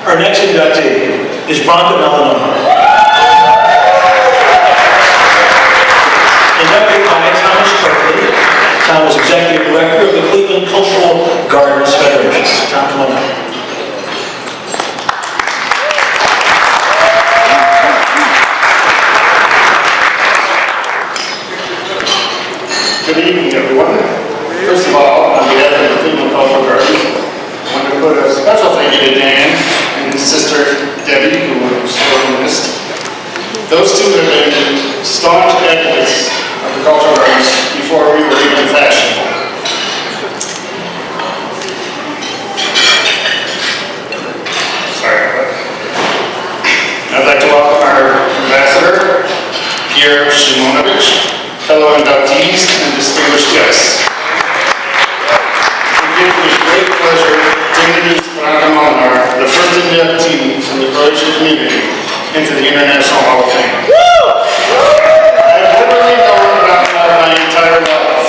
Our next inductee is Branka M. Inducted by Thomas Berkeley. Tom is Executive Director of the Cleveland Cultural Gardens Federation. Tom, come on up. Good evening, everyone. First of all, on behalf of the Cleveland Cultural Gardens, I want to put a special thank you to Dan and his sister, Debbie, who were sorely missed. Those two have been staunch advocates of the Cultural Gardens before we were even fashionable. Sorry about that. I'd like to welcome our ambassador, Pierre Shimonovich, fellow inductees, and distinguished guests. It gives me great pleasure to introduce Branka Malinar, the first inductee from the Croatian community, into the International Hall of Fame. I've literally known Branka my entire life.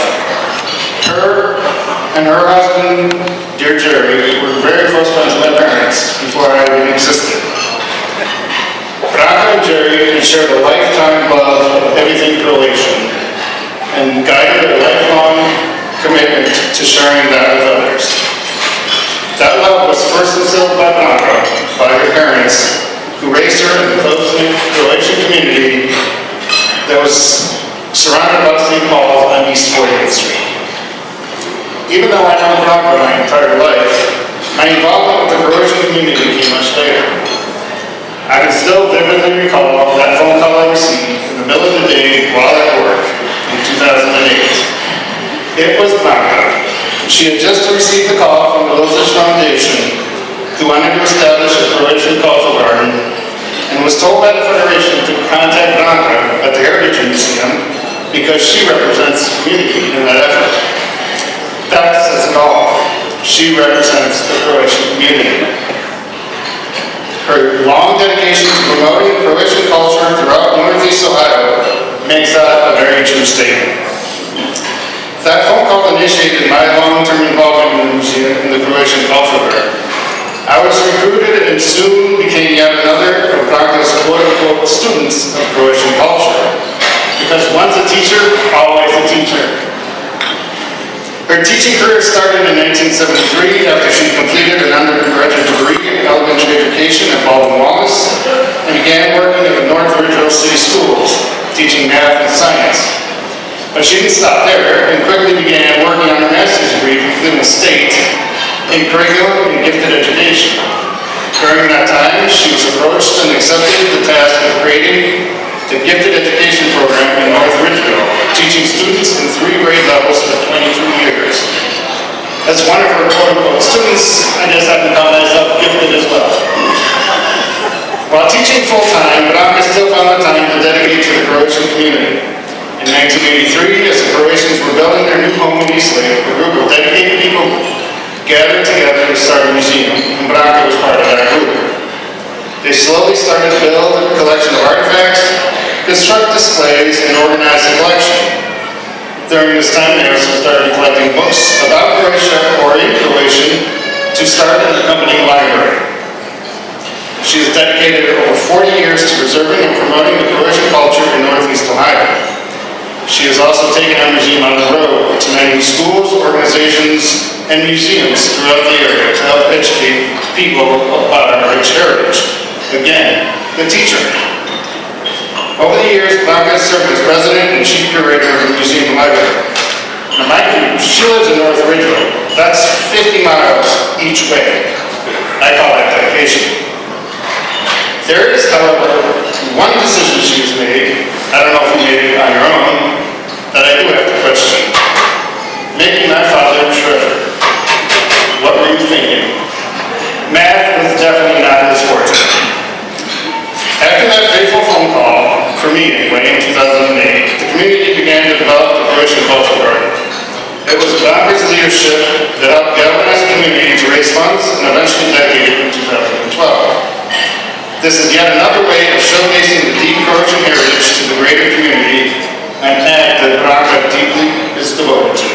Her and her husband, dear Jerry, were very close friends with my parents before I even existed. Branka and Jerry had shared a lifetime love of everything Croatian, and guided a lifelong commitment to sharing that with others. That love was first instilled by Branka, by her parents, who raised her in the close-knit Croatian community that was surrounded by St. Paul on East 40th Street. Even though I know Branka my entire life, my involvement with the Croatian community came much later. I can still vividly recall that phone call I received in the middle of the day while at work in 2008. It was Branka. She had just received a call from the Lozich Foundation, who wanted to establish a Croatian cultural garden, and was told by the Federation to contact Branka at the Heritage Museum because she represents the community in that effort. That says it all. She represents the Croatian community. Her long dedication to promoting Croatian culture throughout Northeast Ohio makes that a very true statement. That phone call initiated my long-term involvement in the museum in the Croatian Cultural Garden. I was recruited and soon became yet another of Branka's quote-unquote students of Croatian culture. Because once a teacher, always a teacher. Her teaching career started in 1973 after she completed an undergraduate degree in elementary education at Baldwin Wallace and began working at the North Ridgeville City Schools, teaching math and science. But she didn't stop there and quickly began working on her master's degree from Cleveland State in curriculum and gifted education. During that time, she was approached and accepted the task of creating the gifted education program in North Ridgeville, teaching students in 3 grade levels for 22 years. As one of her quote-unquote students, I guess I can call myself gifted as well. While teaching full-time, Branka still found the time to dedicate to the Croatian community. In 1983, as the Croatians were building their new home in Eastlake, a group of dedicated people gathered together to start a museum, and Branka was part of that group. They slowly started to build a collection of artifacts, construct displays, and organize the collection. During this time, they also started collecting books about Croatia or in Croatian to start an accompanying library. She has dedicated over 40 years to preserving and promoting the Croatian culture in Northeast Ohio. She has also taken our museum on the road to many schools, organizations, and museums throughout the area to help educate people about our rich heritage. Again, the teacher. Over the years, Branka has served as president and chief curator of the museum library. Now, mind you, she lives in North Ridgeville. That's 50 miles each way. I call that dedication. There is, however, one decision she's made, I don't know if you made it on your own, that I do have to question. Making my father treasurer. What were you thinking? Math was definitely not his forte. After that fateful phone call, for me anyway, in 2008, the community began to develop the Croatian Cultural Garden. It was Branka's leadership that helped galvanize the community to raise funds and eventually dedicate it in 2012. This is yet another way of showcasing the deep Croatian heritage to the greater community, an act that Branka deeply is devoted to.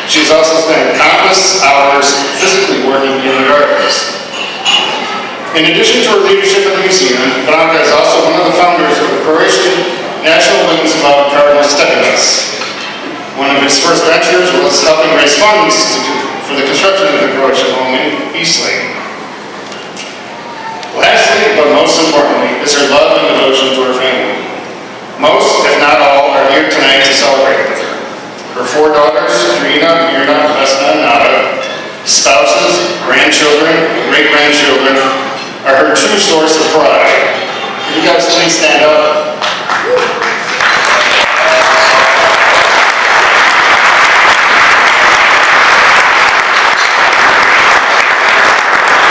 She's also spent countless hours physically working in the gardens. In addition to her leadership at the museum, Branka is also one of the founders of the Croatian National Women's Club Cardinal Stepenac. One of his first ventures was helping raise funds for the construction of the Croatian home in Eastlake. Lastly, but most importantly, is her love and devotion to her family. Most, if not all, are here tonight to celebrate with her. Her 4 daughters, Trina, Mirna, Vesna, and Nada, spouses, grandchildren, and great-grandchildren, are her true source of pride. Can you guys please stand up?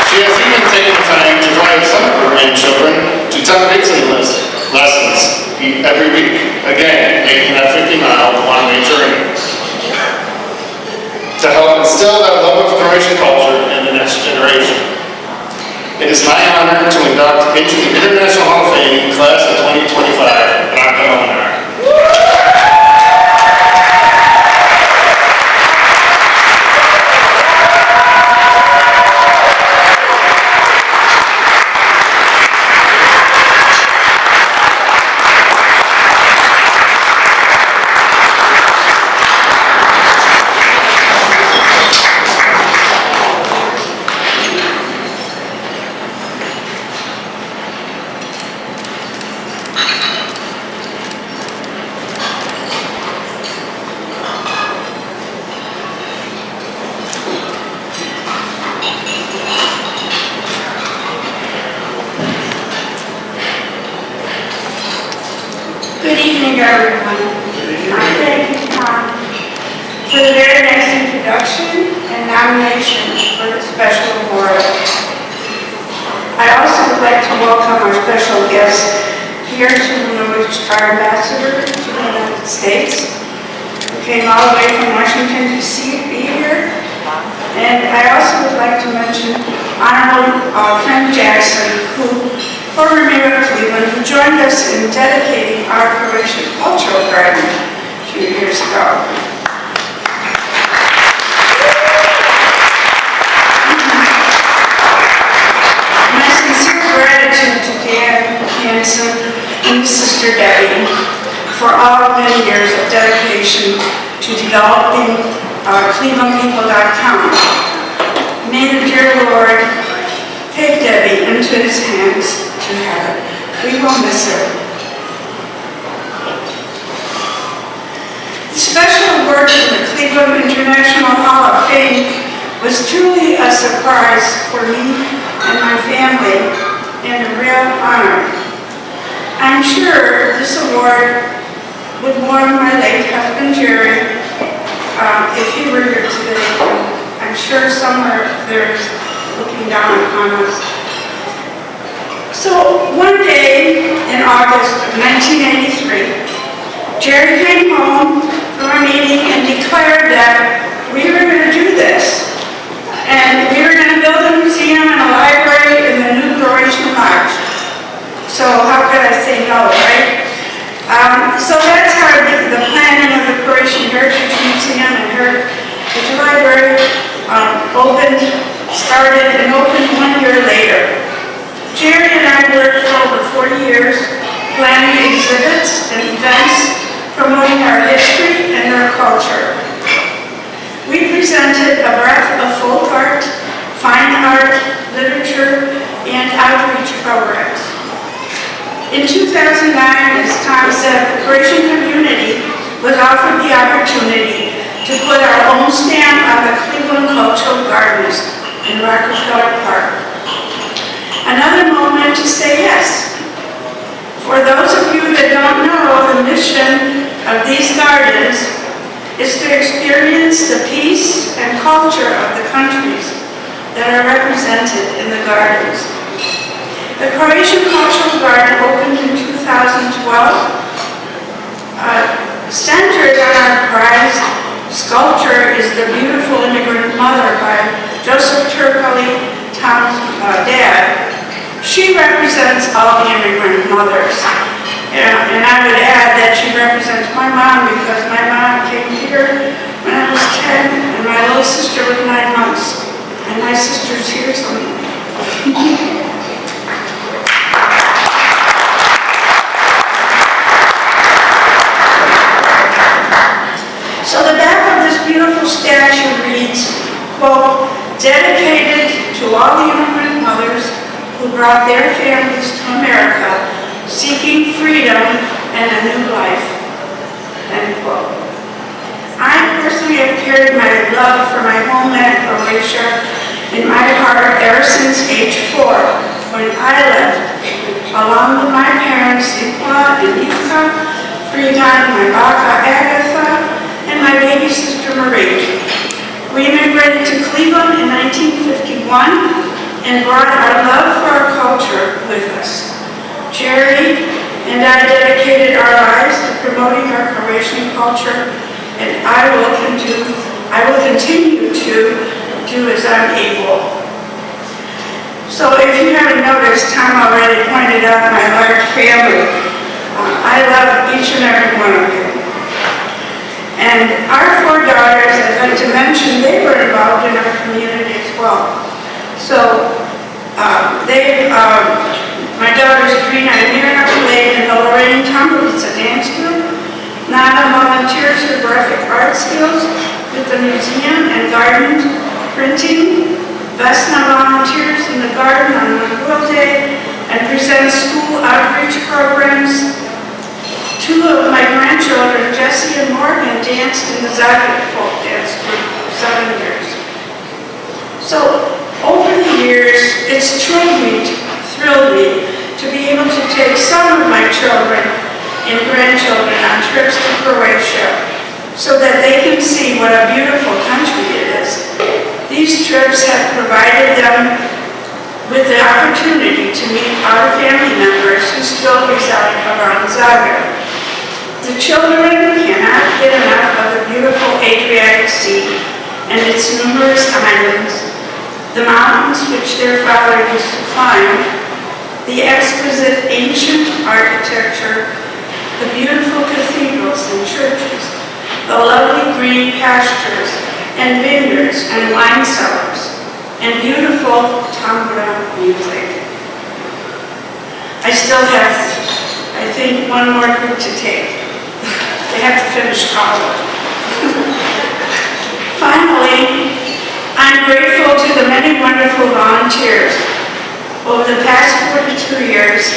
She has even taken the time to drive some of her grandchildren to temp-racing lessons every week, again, making that 50-mile one-way journey to help instill that love of Croatian culture in the next generation. It is my honor to induct into the International Hall of Fame class of 2025, Branka Malinar. Good evening, everyone. Thank you, Tom, for the very nice introduction and nomination for the special award. I also would like to welcome our special guest here to our ambassador to the United States, who came all the way from Washington, D.C. to be here. And I also would like to mention Honorable Friend Jackson, who former Mayor of Cleveland, who joined us in dedicating our Croatian Cultural Garden a few years ago. My sincere gratitude to Dan Hansen and his sister Debbie for all many years of dedication to developing ClevelandPeople.com. May the dear Lord take Debbie into his hands to heaven. We will miss her. The special award from the Cleveland International Hall of Fame was truly a surprise for me and my family and a real honor. I'm sure this award would warm my late husband Jerry if he were here today. I'm sure somewhere there's looking down upon us. So one day in August of 1983, Jerry came home from a meeting and declared that we were going to do this. And we were going to build a museum and a library in the new Croatian Lodge. So how could I say no, right? So that's how the planning of the Croatian Heritage Museum and Heritage Library started and opened 1 year later. Jerry and I worked for over 40 years, planning exhibits and events, promoting our history and our culture. We presented a breadth of folk art, fine art, literature, and outreach programs. In 2009, as Tom said, the Croatian community was offered the opportunity to put our own stamp on the Cleveland Cultural Gardens in Rockefeller Park. Another moment to say yes. For those of you that don't know, the mission of these gardens is to experience the peace and culture of the countries that are represented in the gardens. The Croatian Cultural Garden opened in 2012, centered on our prized sculpture is the beautiful immigrant mother by Joseph Turkali, Tom's dad. She represents all the immigrant mothers. And I would add that she represents my mom because my mom came here when I was 10 and my little sister was 9 months. And my sister's here somewhere. who brought their families to America seeking freedom and a new life." End quote. I personally have carried my love for my homeland, Croatia, in my heart ever since age 4, when I left, along with my parents, Ipla and Ivka, Frigan, my baka Agatha, and my baby sister Marie. We immigrated to Cleveland in 1951 and brought our love for our culture with us. Jerry and I dedicated our lives to promoting our Croatian culture, and I will continue to do as I'm able. So if you haven't noticed, Tom already pointed out my large family. I love each and every one of you. And our 4 daughters, I'd like to mention, they were involved in our community as well. So my daughters Karina and Mira played in the Lorraine Tumblitza dance group. Nana volunteers for graphic art skills with the museum and garden printing. Vesna volunteers in the garden on Memorial Day and presents school outreach programs. 2 of my grandchildren, Jessie and Morgan, danced in the Zagreb folk dance group for 7 years. So over the years, it's thrilled me to be able to take some of my children and grandchildren on trips to Croatia so that they can see what a beautiful country it is. These trips have provided them with the opportunity to meet our family members who still reside around Zagreb. The children cannot get enough of the beautiful Adriatic Sea and its numerous islands, the mountains which their father used to climb, the exquisite ancient architecture, the beautiful cathedrals and churches, the lovely green pastures and vineyards and wine cellars, and beautiful tambura music. I still have, I think, one more group to take. They have to finish college. Finally, I'm grateful to the many wonderful volunteers over the past 42 years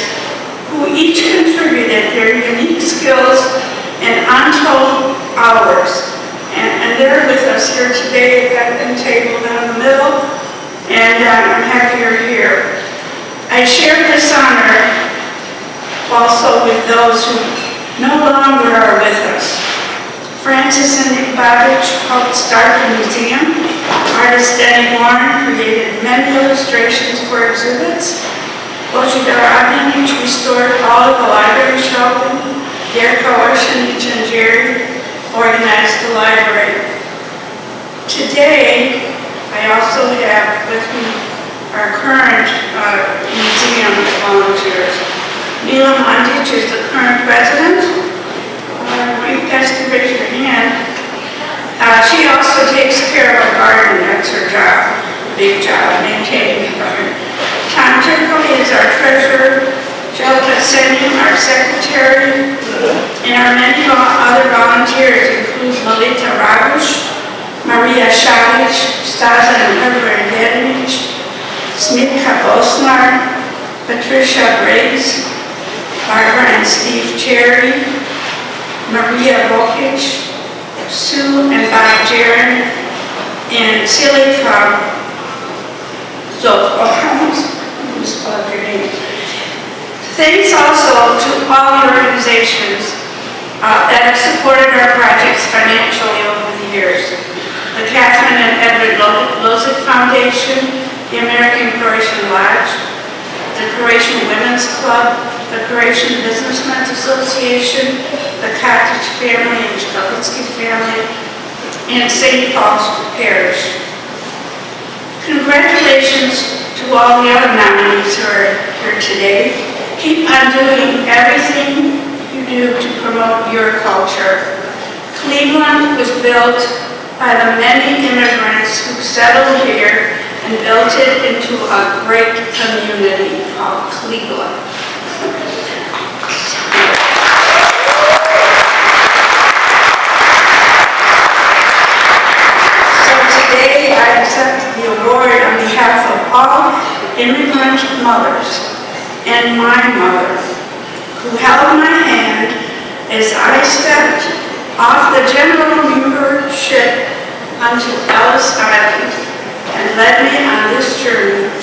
who each contributed their unique skills and untold hours. And they're with us here today at that table down the middle, and I'm happy you're here. I share this honor also with those who no longer are with us. Francis and Nick Babbage helped start the museum. Artist Denny Warren created many illustrations for exhibits. Božidar Adnanic restored all of the library shelving. Jerko Oshanic and Jerry organized the library. Today, I also have with me our current museum volunteers. Mila Mandic is the current president. You guys can raise your hand. She also takes care of our garden. That's her job, big job, maintaining the garden. Tom Turkley is our treasurer. Jelka Senium, our secretary. And our many other volunteers include Melita Ragush, Maria Šalić, Staza and Herbert Dedinic, Smitka Bosnar, Patricia Briggs, Barbara and Steve Cherry, Maria Bokic, Sue and Bob Jaron, and Silika Zolfo. Spelled your name. Thanks also to all the organizations that have supported our projects financially over the years. The Catherine and Edward Lozic Foundation, the American Croatian Lodge, the Croatian Women's Club, the Croatian Businessmen's Association, the Cottage family and Stalitsky family, and St. Paul's Parish. Congratulations to all the other nominees who are here today. Keep on doing everything you do to promote your culture. Cleveland was built by the many immigrants who settled here and built it into a great community called Cleveland. So today I accept the award on behalf of all immigrant mothers and my mother, who held my hand as I stepped off the General Muir ship onto Ellis Island and led me on this journey